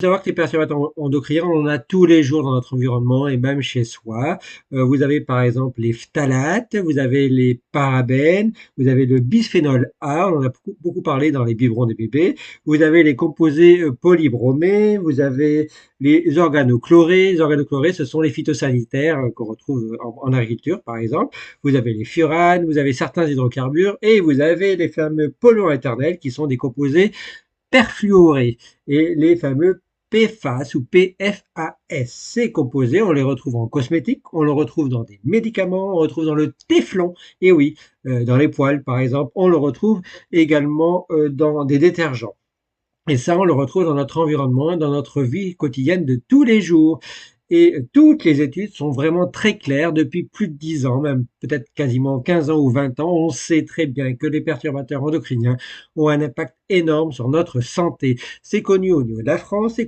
Faut savoir que les perturbateurs endocriniens, on en a tous les jours dans notre environnement et même chez soi. Vous avez par exemple les phtalates, vous avez les parabènes, vous avez le bisphénol A, on en a beaucoup parlé dans les biberons des bébés. Vous avez les composés polybromés, vous avez les organochlorés. Les organochlorés, ce sont les phytosanitaires qu'on retrouve en agriculture, par exemple. Vous avez les furanes, vous avez certains hydrocarbures et vous avez les fameux polluants éternels qui sont des composés perfluorés et les fameux PFAS ou PFAS. Ces composés, on les retrouve en cosmétique, on le retrouve dans des médicaments, on le retrouve dans le téflon, et oui, dans les poêles par exemple, on le retrouve également dans des détergents. Et ça, on le retrouve dans notre environnement, dans notre vie quotidienne de tous les jours. Et toutes les études sont vraiment très claires depuis plus de 10 ans, même peut-être quasiment 15 ans ou 20 ans. On sait très bien que les perturbateurs endocriniens ont un impact énorme sur notre santé. C'est connu au niveau de la France,